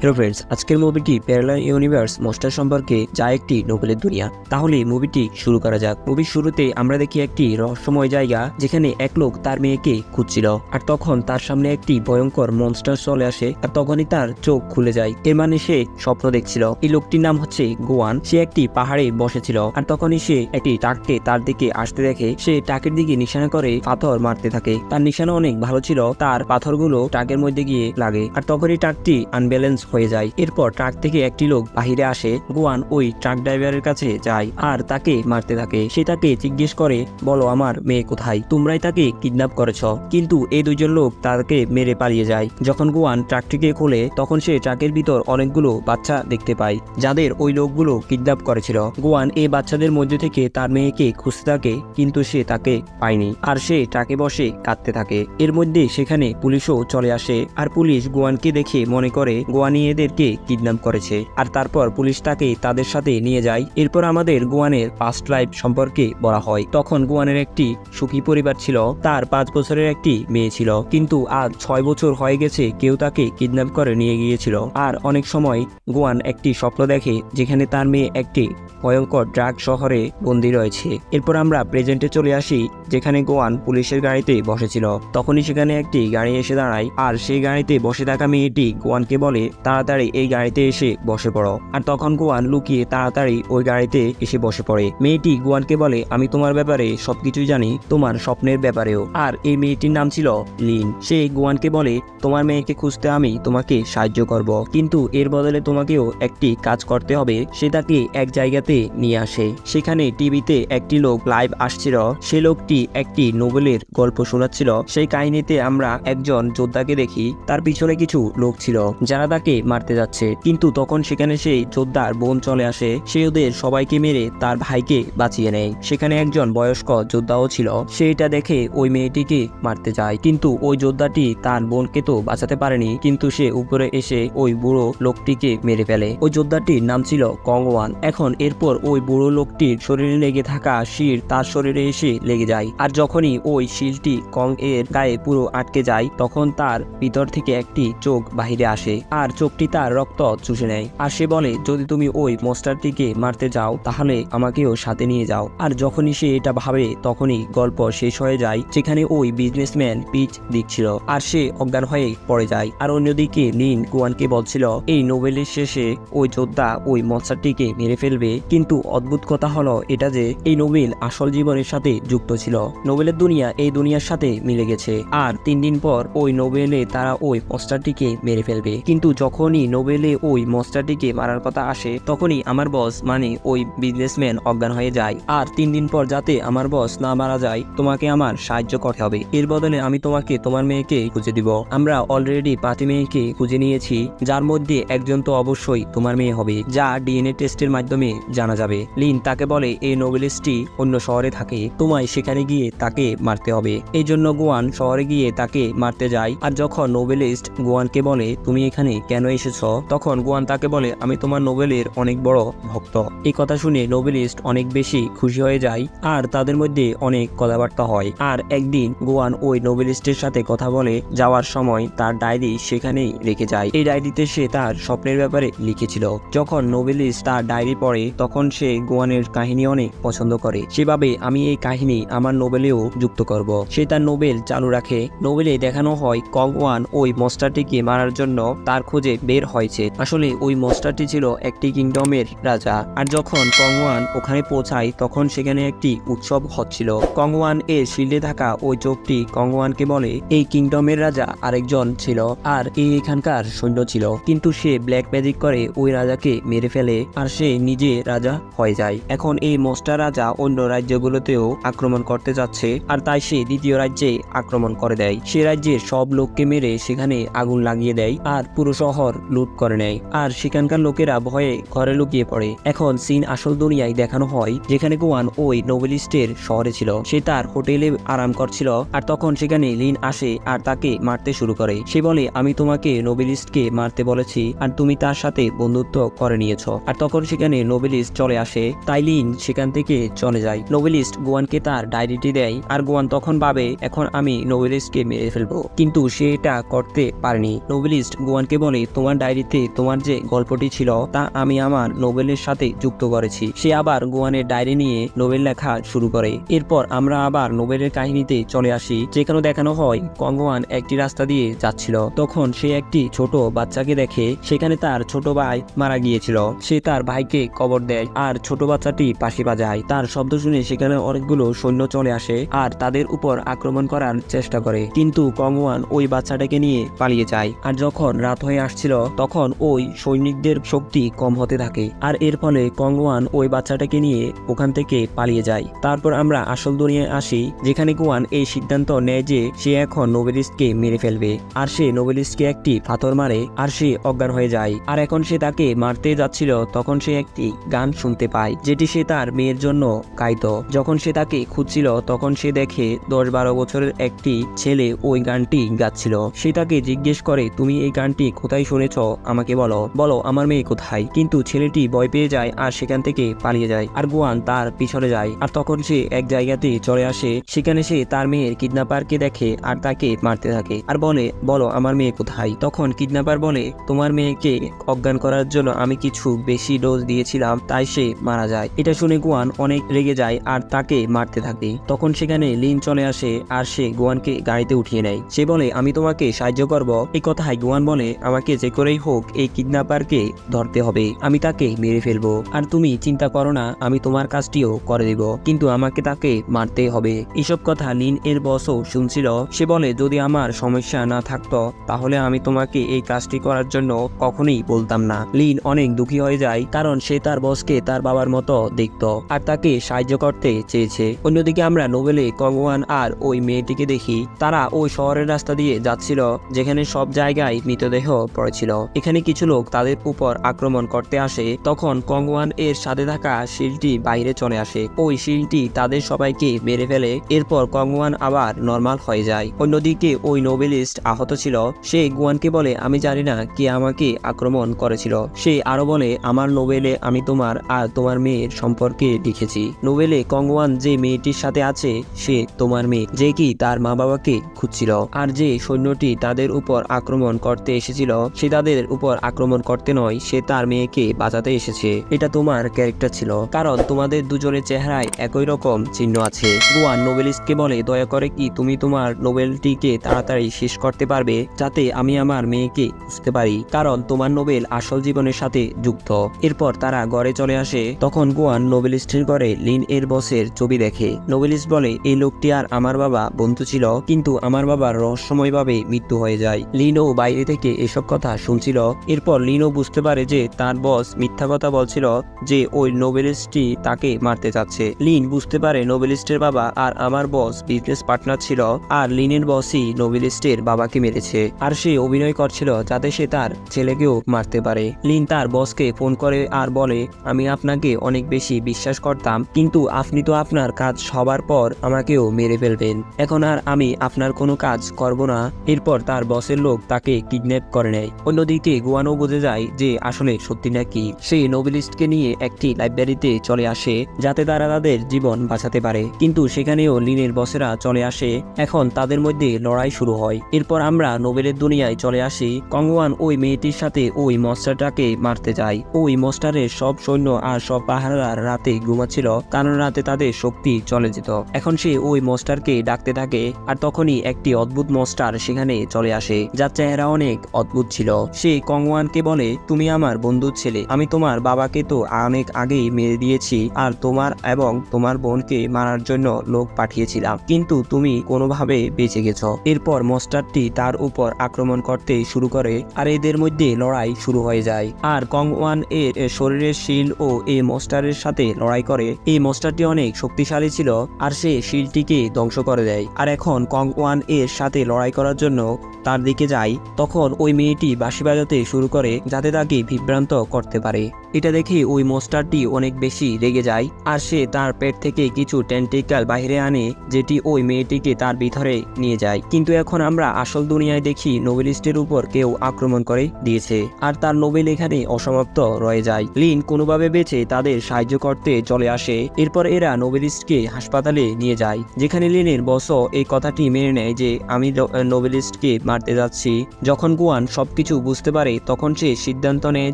Hello friends, আজকের মুভিটি parallel universe monster সম্পর্কে, যা একটি নোবেলের দুনিয়া। তাহলে মুভিটি শুরু করা যাক। মুভির শুরুতে আমরা দেখি একটি রহস্যময় জায়গা, যেখানে এক লোক তার মেয়েকে খুঁজছিল। আর তখন তার সামনে একটি ভয়ঙ্কর মনস্টার চলে আসে, আর তখনই তার চোখ খুলে যায়। এর মানে সে স্বপ্ন দেখছিল। এই লোকটির নাম হচ্ছে গোয়ান। সে একটি পাহাড়ে বসেছিল, আর তখনই সে একটি ট্রাককে তার দিকে আসতে দেখে। সে ট্রাকের দিকে নিশানা করে পাথর মারতে থাকে। তার নিশানা অনেক ভালো ছিল, তার পাথরগুলো ট্রাকের মধ্যে গিয়ে লাগে। আর তখনই ট্রাকটি আনব্যালেন্স হয়ে যায়। এরপর ট্রাক থেকে একটি লোক বাহিরে আসে। গোয়ান ওই ট্রাক ড্রাইভারের কাছে যায় আর তাকে মারতে থাকে। সে তাকে জিজ্ঞেস করে, বলো আমার মেয়ে কোথায়? তোমরাই তাকে কিডন্যাপ করেছ। কিন্তু এই দুইজন লোক তাকে মেরে পালিয়ে যায়। যখন গোয়ান ট্রাকটিকে খোলে, তখন সে ট্রাকের ভিতর অনেকগুলো বাচ্চা দেখতে পায়, যাদের ওই লোকগুলো কিডন্যাপ করেছিল। গোয়ান এই বাচ্চাদের মধ্যে থেকে তার মেয়েকে খুঁজতে থাকে, কিন্তু সে তাকে পায়নি। আর সে ট্রাকে বসে কাঁদতে থাকে। এর মধ্যে সেখানে পুলিশও চলে আসে। আর পুলিশ গোয়ানকে দেখে মনে করে গোয়ানি এদেরকে কিডন্যাপ করেছে। আর তারপর পুলিশ তাকে তাদের সাথে নিয়ে যায়। এরপর আমাদের গোয়ানের পাস্ট লাইফ সম্পর্কে বলা হয়। তখন গোয়ানের একটি সুখী পরিবার ছিল। তার 5 বছরের একটি মেয়ে ছিল, কিন্তু আজ 6 বছর হয়ে গেছে কেউ তাকে কিডন্যাপ করে নিয়ে গিয়েছিল। আর অনেক সময় গোয়ান একটি স্বপ্ন দেখে, যেখানে তার মেয়ে একটি ভয়ঙ্কর ড্রাগ শহরে বন্দী রয়েছে। এরপর আমরা প্রেজেন্টে চলে আসি, যেখানে গোয়ান পুলিশের গাড়িতে বসেছিল। তখনই সেখানে একটি গাড়ি এসে দাঁড়ায়, আর সেই গাড়িতে বসে থাকা মেয়েটি গোয়ানকে বলে, তাড়াতাড়ি এই গাড়িতে এসে বসে পড়ো। আর তখন গোয়ান লুকিয়ে তাড়াতাড়ি ওই গাড়িতে এসে বসে পড়ে। মেয়েটি গোয়ানকে বলে, আমি তোমার ব্যাপারে সবকিছুই জানি, তোমার স্বপ্নের ব্যাপারেও। আর এই মেয়েটির নাম ছিল লিন। সে গোয়ানকে বলে, তোমার মেয়েকে খুঁজতে আমি তোমাকে সাহায্য করব, কিন্তু এর বদলে তোমাকেও একটি কাজ করতে হবে। সে তাকে এক জায়গাতে নিয়ে আসে। সেখানে টিভিতে একটি লোক লাইভ আসছিল। সে লোকটি একটি নোবেলের গল্প শোনাচ্ছিল। সেই কাহিনীতে আমরা একজন যোদ্ধাকে দেখি, তার পিছনে কিছু লোক ছিল যারা তাকে মারতে যাচ্ছে। কিন্তু তখন সেখানে সেই যোদ্ধার বোন চলে আসে। সে ওদের সবাইকে মেরে তার ভাইকে বাঁচিয়ে নেয়। সেখানে একজন বয়স্ক যোদ্ধাও ছিল। সে এটা দেখে ওই মেয়েটিকে মারতে যায়, কিন্তু ওই যোদ্ধাটি তার বোনকে তো বাঁচাতে পারেনি, কিন্তু সে উপরে এসে ওই বুড়ো লোকটিকে মেরে ফেলে। ওই যোদ্ধাটির নাম ছিল কংওয়ান। এখন এরপর ওই বুড়ো লোকটির শরীরে লেগে থাকা শির তার শরীরে এসে লেগে যায়। আর যখনই ওই শিলটি কং এর গায়ে পুরো আটকে যায়, তখন তার ভিতর থেকে একটি চোখ বাহিরে আসে, আর চোখটি তার রক্ত চুষে নেয়। আর সে বলে, যদি তুমি ওই মনস্টারটিকে মারতে যাও, তাহলে আমাকেও সাথে নিয়ে যাও। আর যখনই সে এটা ভাবে, তখনই গল্প শেষ হয়ে যায়। সেখানে ওই বিজনেসম্যান পিচ দিচ্ছিল, আর সে অজ্ঞান হয়ে পড়ে যায়। আর অন্যদিকে লিন গোয়ানকে বলছিল, এই নোবেলের শেষে ওই যোদ্ধা ওই মনস্টারটিকে মেরে ফেলবে। কিন্তু অদ্ভুত কথা হলো এটা যে এই নোবেল আসল জীবনের সাথে যুক্ত ছিল। নোবেলের দুনিয়া এই দুনিয়ার সাথে মিলে গেছে। আর 3 দিন পর ওই নোবেলে তারা ওই মনস্টারটিকে মেরে ফেলবে। কিন্তু যখনই নোবেলে ওই মনস্টারটিকে মারার কথা আসে, তখনই আমার বস মানে ওই বিজনেসম্যান অজ্ঞান হয়ে যায়। আর 3 দিন পর যাতে আমার বস না মারা যায়, তোমাকে আমার সাহায্য করতে হবে। এর বদলে আমি তোমাকে তোমার মেয়েকে খুঁজে দিব। আমরা অলরেডি 5টি মেয়েকে খুঁজে নিয়েছি, যার মধ্যে একজন তো অবশ্যই তোমার মেয়ে হবে, যা ডিএনএ টেস্টের মাধ্যমে জানা যাবে। লিন তাকে বলে, এই নোবেলিস্টটি অন্য শহরে থাকে, তোমায় সেখানে গিয়ে তাকে মারতে হবে। এই জন্য গোয়ান শহরে গিয়ে তাকে মারতে যায়। আর যখন নোবেলিস্ট গোয়ানকে বলে, তুমি এখানে কেন এসেছ, তখন গোয়ান তাকে বলে, আমি তোমার নোবেলের অনেক বড় ভক্ত। এই কথা শুনে নোবেলিস্ট অনেক বেশি খুশি হয়ে যায়, আর তাদের মধ্যে অনেক কথাবার্তা হয়। আর একদিন গোয়ান ওই নোবেলিস্টের সাথে কথা বলে যাওয়ার সময় তার ডায়েরি সেখানেই রেখে যায়। এই ডায়েরিতে সে তার স্বপ্নের ব্যাপারে লিখেছিল। যখন নোবেলিস্ট তার ডায়েরি পড়ে, তখন সে গোয়ানের কাহিনী অনেক পছন্দ করে। সেভাবে আমি এই কাহিনী আমার নোবেলেও যুক্ত করব। সে তার নোবেল চালু রাখে। নোবেলে দেখানো হয় কংওয়ান ওই মনস্টারটিকে মারার জন্য তার খোঁজে বের হয়েছে। আসলে ওই মনস্টারটি ছিল একটি কিংডমের রাজা। আর যখন কংওয়ান ওখানে পৌঁছায়, তখন সেখানে একটি উৎসব হচ্ছিল। কংওয়ান এর শিল্ডে থাকা ওই চোখটি কংওয়ানকে বলে, এই কিংডমের রাজা আরেকজন ছিল, আর এখানকার সৈন্য ছিল। কিন্তু সে ব্ল্যাক ম্যাজিক করে ওই রাজাকে মেরে ফেলে, আর সে নিজে রাজা হয়ে যায়। এখন এই মনস্টার রাজা অন্য রাজ্যগুলোতেও আক্রমণ করতে যাচ্ছে, আর তাই সে দ্বিতীয় রাজ্যে আক্রমণ করে দেয়। সে রাজ্যের সব লোককে মেরে সেখানে আগুন লাগিয়ে দেয়, আর পুরো শহর লুট করে নেয়। আর সেখানকার লোকেরা ভয়ে ঘরে লুকিয়ে পড়ে। এখন সিন আসল দুনিয়ায় দেখানো হয়, যেখানে গোয়ান ওই নোবেলিস্টের শহরে ছিল। সে তার হোটেলে আরাম করছিল, আর তখন সেখানে লিন আসে আর তাকে মারতে শুরু করে। সে বলে, আমি তোমাকে নোবেলিস্টকে মারতে বলেছি, আর তুমি তার সাথে বন্ধুত্ব করে নিয়েছ। আর তখন সেখানে নোবেলিস্ট চলে আসে, তাই লিন সেখান থেকে চলে যায়। নোবেলিস্ট গোয়ানকে তার ডায়েরিটি দেয়, আর গোয়ান তখন ভাবে, এখন আমি নোবেলিস্টকে মেরে ফেলবো, কিন্তু সে এটা করতে পারেনি। নোবেলিস্ট গোয়ানকে বলে, তোমার ডায়েরিতে তোমার যে গল্পটি ছিল তা আমি আমার নোবেলের সাথে যুক্ত করেছি। সে আবার গুয়ানের ডায়েরি নিয়ে নোবেল লেখা শুরু করে। এরপর আমরা আবার নোবেলের কাহিনীতে চলে আসি, যেখানে দেখানো হয় কংগুয়ান একটি রাস্তা দিয়ে যাচ্ছিল। তখন সে একটি ছোট বাচ্চাকে দেখে, সেখানে তার ছোট ভাই মারা গিয়েছিল। সে তার ভাইকে কবর দেয় আর ছোট বাচ্চাটি পাশে বাজায়। তার শব্দ শুনে সেখানে অনেকগুলো সৈন্য চলে আসে আর তাদের উপর আক্রমণ করার চেষ্টা করে, কিন্তু কংগুয়ান ওই বাচ্চাটাকে নিয়ে পালিয়ে যায়। আর যখন রাত হয়ে আসছিল তখন ওই সৈনিকদের শক্তি কম হতে থাকে, আর এর ফলে কংগুয়ান ওই বাচ্চাটাকে নিয়ে ওখান থেকে পালিয়ে যায়। তারপর আমরা আসল দুনিয়ায় আসি, যেখানে গুয়ান এই সিদ্ধান্ত নেয় যে সে এখন নোবেলিস্টকে মেরে ফেলবে। আর সে নোবেলিস্টকে একটি পাথর মারে আর সে অজ্ঞান হয়ে যায়। আর এখন সে তাকে মারতে যাচ্ছিল তখন সে একটি গান শুনতে পায়, যেটি সে তার মেয়ের জন্য গাইত। যখন সে তাকে খুঁজছিল তখন সে দেখে 10-12 বছরের একটি ছেলে ওই গানটি গাচ্ছিল। সে তাকে জিজ্ঞেস করে, তুমি এই গানটি কোথায় শুনেছ, আমাকে বলো বলো আমার মেয়ে কোথায়। কিন্তু ছেলেটি ভয় পেয়ে যায় আর সেখান থেকে পালিয়ে যায়। আর গুয়ান তার পিছনে যায়। আর তখন সে এক জায়গাতে চলে আসে, সেখানে সে তার মেয়ের কিডন্যাপারকে দেখে আর তাকে মারতে থাকে আর বলে, বলো আমার মেয়ে কোথায়। তখন কিডন্যাপার বলে, তোমার মেয়েকে অজ্ঞান করার জন্য আমি কিছু বেশি ডোজ দিয়েছিলাম, তাই সে মারা যায়। এটা শুনে গুয়ান অনেক রেগে যায় আর তাকে মারতে থাকে। তখন সেখানে লিন চলে আসে আর সে গুয়ানকে গাড়িতে উঠিয়ে নেয়। সে বলে, আমি তোমাকে সাহায্য করব। এই কথায় গুয়ান বলে, আমাকে যে করেই হোক এই কিডন্যাপারকে ধরতে হবে, আমি তাকে মেরে ফেলবো। আর তুমি চিন্তা করো না, আমি তোমার কাজটিও করে দেব, কিন্তু আমাকে তাকে মারতে হবে। এসব কথা লিন এর বসও শুনছিল। সে বলে, যদি আমার সমস্যা না থাকতো তাহলে আমি তোমাকে এই কাজটি করার জন্য কখনোই বলতাম না। লিন অনেক দুঃখী হয়ে যায়, কারণ সে তার বসকে তার বাবার মতো দেখত আর তাকে সাহায্য করতে চেয়েছে। অন্যদিকে আমরা নোবেলে কংগুয়ান আর ওই মেয়েটিকে দেখি। তারা ওই শহরের রাস্তা দিয়ে যাচ্ছিল, যেখানে সব জায়গায় মৃতদেহ পড়েছিল। এখানে কিছু লোক তাদের উপর আক্রমণ করতে আসে। তখন কংগুয়ান এর সাথে থাকা শিলটি বাইরে চলে আসে। ওই শিলটি তাদের সবাইকে মেরে ফেলে। এরপর কংগুয়ান আবার নর্মাল হয়ে যায়। অন্যদিকে ওই নোবেলিস্ট আহত ছিল। সে গুয়ানকে বলে, আমি জানি না কে আমাকে আক্রমণ করেছিল। সে আরো বলে, আমার নোবেলে আমি তোমার আর তোমার মেয়ের সম্পর্কে লিখেছি। নোবেলে কংগুয়ান যে মেয়েটির সাথে আছে সে তোমার মেয়ে, যে কি তার মা বাবাকে খুঁজছিল। আর যে সৈন্যটি তাদের উপর আক্রমণ করতে এসেছিল সে তাদের উপর আক্রমণ করতে নয়, সে তার মেয়েকে বাঁচাতে এসেছে। এটা তোমার ক্যারেক্টার ছিল, কারণ তোমাদের দুজনের চেহারায় একই রকম চিহ্ন আছে। গুয়ান নোবেলিস্টকে বলে, দয়া করে কি তুমি তোমার নোবেলটিকে তাড়াতাড়ি শেষ করতে পারবে, যাতে আমি আমার মেয়েকে খুঁজতে পারি, কারণ তোমার নোবেল আসল জীবনের সাথে যুক্ত। এরপর তারা ঘরে চলে আসে। তখন গুয়ান নোবেলিস্টের ঘরে লিন এর বসের ছবি দেখে। নোবেলিস্ট বলে, এই লোকটি আর আমার বাবা বন্ধু ছিল, কিন্তু আমার বাবার রহস্যময়ভাবে মৃত্যু হয়ে যায়। লিনও বাইরে থেকে এসব কথা শুনছিল। এরপর লিনও বুঝতে পারে যে তার বস মিথ্যা কথা বলছিল, যে ওই নোবেলিস্টটি তাকে মারতে চাচ্ছে। লিন বুঝতে পারে নোবেলিস্টের বাবা আর আমার বস বিজনেস পার্টনার ছিল, আর লিনের বসই নোবেলিস্টের বাবাকে মেরেছে। আর সে অভিনয় করছিল যাতে সে তার ছেলেকেও মারতে পারে। লিন তার বসকে ফোন করে আর বলে, আমি আপনাকে অনেক বেশি বিশ্বাস করতাম, কিন্তু আপনি তো আপনার কাজ সবার পর আমাকেও মেরে ফেলবেন। এখন আর আমি আপনার কোনো কাজ করব না। এরপর তার বসের লোক তাকে কিডন্যাপ করে নেয়। অন্যদিকে গুয়ানও বুঝে যায় যে আসলে সত্যি নাকি। সে নোবেলিস্টকে নিয়ে একটি লাইব্রেরিতে চলে আসে, যাতে তারা তাদের জীবন বাঁচাতে পারে, কিন্তু সেখানেও লিনের বসেরা চলে আসে। এখন তাদের মধ্যে লড়াই শুরু হয়। এরপর আমরা নোবেলের দুনিয়ায় চলে আসি। কংগুয়ান ওই মেয়েটির সাথে ওই মনস্টারটাকে মারতে যায়। ওই মনস্টারের সব সৈন্য আর সব পাহারাদার রাতে ঘুমাচ্ছিল, কারণ রাতে তাদের শক্তি চলে যেত। এখন সে ওই মনস্টারকে ডাকতে থাকে, আর তখনই একটি অদ্ভুত মনস্টার সেখানে চলে আসে, যার চেহারা অনেক অদ্ভুত ছিল। সে কংগুয়ানকে বলে, তুমি আমার বন্ধুর ছেলে, আমি তোমার বাবাকে তো অনেক আগেই মেরে দিয়েছি, আর তোমার এবং তোমার বোনকে মারার জন্য লোক পাঠিয়েছিলাম, কিন্তু তুমি কোনোভাবে বেঁচে গেছো। এরপর মনস্টারটি তার উপর আক্রমণ করতে শুরু করে, আর এদের মধ্যে লড়াই শুরু হয়ে যায়। আর কংগুয়ান এর শরীরের শিল ও এই মনস্টারের সাথে লড়াই করে। এই মনস্টারটি অনেক শক্তিশালী ছিল, আর সে শিলটিকে ধ্বংস করে দেয়। আর এখন কংগুয়ান এর সাথে লড়াই করার জন্য তার দিকে যায়। তখন ওই মেয়েটি বাঁশি বাজাতে শুরু করে, যাতে তাকে বিভ্রান্ত করতে পারে। এটা দেখে ওই মনস্টারটি অনেক বেশি রেগে যায় আর সে তার পেট থেকে কিছু টেন্টিক্যাল বাইরে আনে, যেটি ওই মেয়েটিকে তার ভিতরে নিয়ে যায়। কিন্তু এখন আমরা আসল দুনিয়ায় দেখি নোবেলিস্টের উপর কেউ আক্রমণ করে দিয়েছে আর তার নোবেল এখানে অসমাপ্ত রয়ে যায়। লিন কোনোভাবে বেঁচে তাদের সাহায্য করতে চলে আসে। এরপর এরা নোবেলিস্টকে হাসপাতালে নিয়ে যায়, যেখানে লিনের বসও এই কথাটি মেনে নেয় যে আমি নোবেলিস্টকে মারতে যাচ্ছি। যখন গুয়ান সবকিছু বুঝতে পারে তখন সে সিদ্ধান্ত নেয়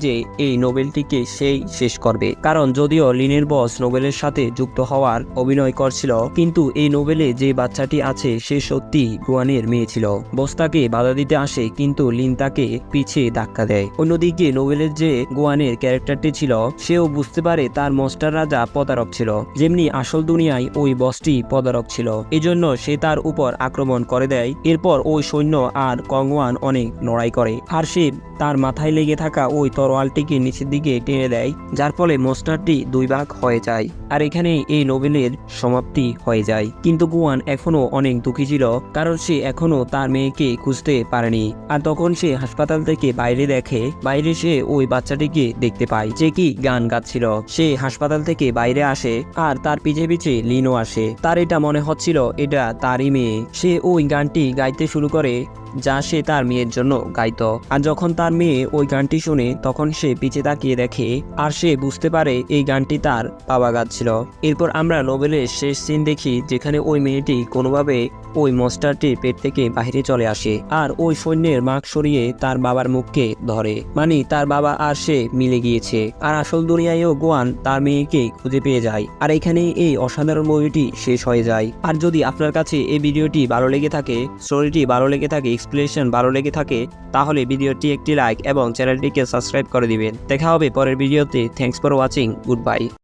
যে এই নোবেলটিকে সেই শেষ করবে, কারণ যদিও লিনের বস নোবেলের সাথে যুক্ত হওয়ার অভিনয় করছিল, কিন্তু এই নোবেলে যে বাচ্চাটি আছে সে সত্যি গুয়ানের মেয়ে ছিল। বস তাকে বাধা দিতে আসে কিন্তু লিন তাকে পিছে ধাক্কা দেয়। অন্যদিকে নোবেলের যে গুয়ানের ক্যারেক্টারটি ছিল সেও বুঝতে পারে তার মনস্টার রাজা প্রতারক ছিল, যেমনি আসল দুনিয়ায় ওই বসটি প্রতারক ছিল। এজন্য সে তার উপর আক্রমণ করে দেয়। এরপর ওই সৈন্য আর কংওয়ান অনেক লড়াই করে আর সে তার মাথায় লেগে থাকা ওই তরোয়ালটিকে নিচের দিকে টেনে দেয়, যার ফলে মনস্টারটি দুই ভাগ হয়ে যায়। আর এখানে এই নোবেলের সমাপ্তি হয়ে যায়। কিন্তু গুয়ান এখনো অনেক দুঃখী ছিল, কারণ সে এখনো তার মেয়েকে খুঁজতে পারেনি। আর তখন সে হাসপাতাল থেকে বাইরে দেখে, বাইরে সে ওই বাচ্চাটিকে দেখতে পায় যে কি গান গাচ্ছিল। সে হাসপাতাল থেকে বাইরে আসে আর তার পিছে পিছে লিনও আসে। তার এটা মনে হচ্ছিল এটা তারই মেয়ে। সে ওই গানটি গাইতে শুরু করে যা সে তার মেয়ের জন্য গাইতো। আর যখন তার মেয়ে ওই গানটি শুনে তখন সে পিছে তাকিয়ে দেখে আর সে বুঝতে পারে এই গানটি তার বাবা গাচ্ছিল। এরপর আমরা নোবেলের শেষ সিন দেখি, যেখানে ওই মেয়েটি কোনোভাবে ওই মনস্টারটির পেট থেকে বাইরে চলে আসে আর ওই সৈন্যের মাস্ক সরিয়ে তার বাবার মুখকে ধরে, মানে তার বাবা আর সে মিলে গিয়েছে। আর আসল দুনিয়ায়ও গোয়ান তার মেয়েকে খুঁজে পেয়ে যায়। আর এখানেই এই অসাধারণ মুভিটি শেষ হয়ে যায়। আর যদি আপনার কাছে এই ভিডিওটি ভালো লেগে থাকে, স্টোরিটি ভালো লেগে থাকে, এক্সপ্লেনেশন ভালো লেগে থাকে, তাহলে ভিডিওটি একটি লাইক এবং চ্যানেলটিকে সাবস্ক্রাইব করে দিবেন। দেখা হবে পরের ভিডিওতে। Thanks for watching. Good bye.